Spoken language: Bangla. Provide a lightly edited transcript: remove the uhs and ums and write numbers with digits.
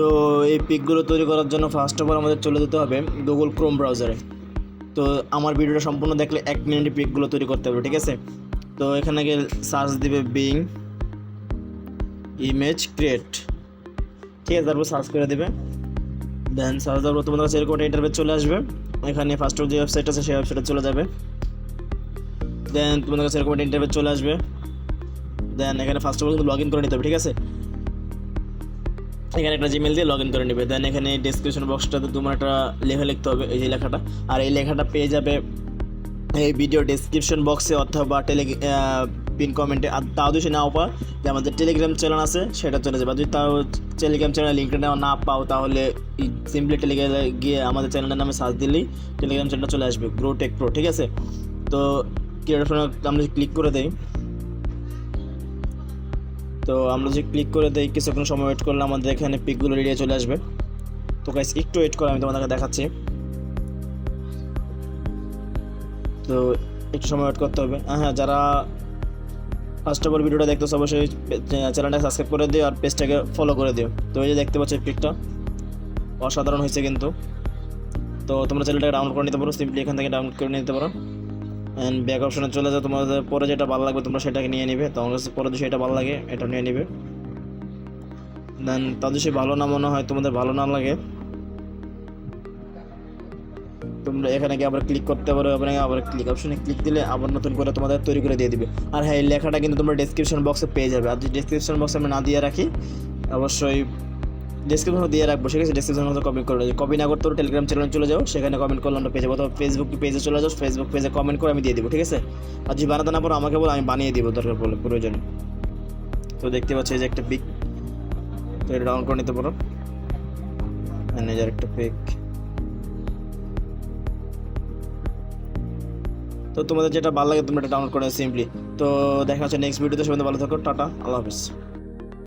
তো এই পিকগুলো তৈরি করার জন্য ফার্স্ট অফ অল আমাদের চলে যেতে হবে গুগল ক্রোম ব্রাউজারে। তো আমার ভিডিওটা সম্পূর্ণ দেখলে 1 মিনিটে পিকগুলো তৈরি করতে হবে, ঠিক আছে। তো এখানে গিয়ে সার্চ দিবে বিং ইমেজ ক্রিয়েট, ঠিক আছে। তারপর সার্চ করে দেবে, দেন সার্চ দেওয়ার পর তোমাদের কাছে এরকম একটা ইন্টারফেস চলে আসবে। এখানে ফার্স্ট যে ওয়েবসাইট আছে সেই ওয়েবসাইটে চলে যাবে। দেন তোমাদের কাছে এরকম একটা ইন্টারফেস চলে আসবে। দেন এখানে ফার্স্ট অফ অল কিন্তু লগ ইন করে নিতে হবে, ঠিক আছে। এখানে একটা জিমেল দিয়ে লগ ইন করে নেবে। দেন এখানে ডেসক্রিপশন বক্সটাতে তোমার একটা লেখা লিখতে হবে, এই যে লেখাটা। আর এই লেখাটা পেয়ে যাবে এই ভিডিও ডেসক্রিপশন বক্সে অথবা পিন কমেন্টে। আর তাও যদি নাও পাও, যে আমাদের টেলিগ্রাম চ্যানেল আছে সেটা চলে যাবে। যদি তাও টেলিগ্রাম চ্যানেল লিঙ্কটা না পাও, তাহলে সিম্পলি টেলিগ্রামে গিয়ে আমাদের চ্যানেলের নামে সার্চ দিলেই টেলিগ্রাম চ্যানেলটা চলে আসবে, গ্রো টেক প্রো, ঠিক আছে। তো আমরা ক্লিক করে দেই, তো আমরা যদি ক্লিক করে দেই, কিছুক্ষণ সময় ওয়েট করলে আমাদের এখানে পিকগুলো রেডি চলে আসবে। তো গাইস একটু ওয়েট করে আমি তোমাদেরকে দেখাচ্ছি। তো একটু সময় ওয়েট করতে হবে। হ্যাঁ, যারা ফার্স্ট অফ অল ভিডিওটা দেখতেছো অবশ্যই চ্যানেলটা সাবস্ক্রাইব করে দিও আর পেজটাকে ফলো করে দিও। তো এই যে দেখতে পাচ্ছ পিকটা অসাধারণ হয়েছে কিন্তু। তো তোমরা চ্যানেলটাকে ডাউনলোড করে নিতে পারো, সিম্পলি এখান থেকে ডাউনলোড করে নিতে পারো। অ্যান্ড ব্যাক অপশনে চলে যাও, তোমাদের পরে যেটা ভালো লাগবে তোমরা সেটাকে নিয়ে নিবে। তোমার কাছে পরে যদি সেটা ভালো লাগে এটা নিয়ে নিবে। দেন তাদের সে ভালো না মনে হয়, তোমাদের ভালো না লাগে, তোমরা এখানে গিয়ে আবার ক্লিক করতে পারো। এখানে আবার ক্লিক অপশনে ক্লিক দিলে আবার নতুন করে তোমাদের তৈরি করে দিয়ে দিবে। আর হ্যাঁ, এই লেখাটা কিন্তু তোমরা ডেসক্রিপশন বক্সে পেয়ে যাবে। আর যদি ডেসক্রিপশন বক্সে আমি না দিয়ে রাখি, অবশ্যই ডেসক্রিপশনে দিয়ে রাখবো, ঠিক আছে। ডেসক্রিপশন বক্সে কপি করে কপি না করতে টেলিগ্রাম চ্যানেলে চলে যাও, সেখানে কমেন্ট করলে আমরা পেয়ে যাবো। অথবা ফেসবুক পেজে চলে যাও, ফেসবুক পেজে কমেন্ট করে আমি দিয়ে দিব, ঠিক আছে। আর যদি বানাতে না পারো আমাকে বলো, আমি বানিয়ে দিব দরকার পড়লে প্রয়োজনে। তো দেখতে পাচ্ছি এই যে একটা পিক, তো এটা ডাউনলোড করে নিতে পারো। ম্যানেজার একটা পিক। তো তোমাদের যেটা ভালো লাগে তোমরা এটা ডাউনলোড করে সিম্পলি। তো দেখা হচ্ছে নেক্সট ভিডিওতে। সবাই ভালো থাকো, টাটা, আল্লাহ হাফিজ।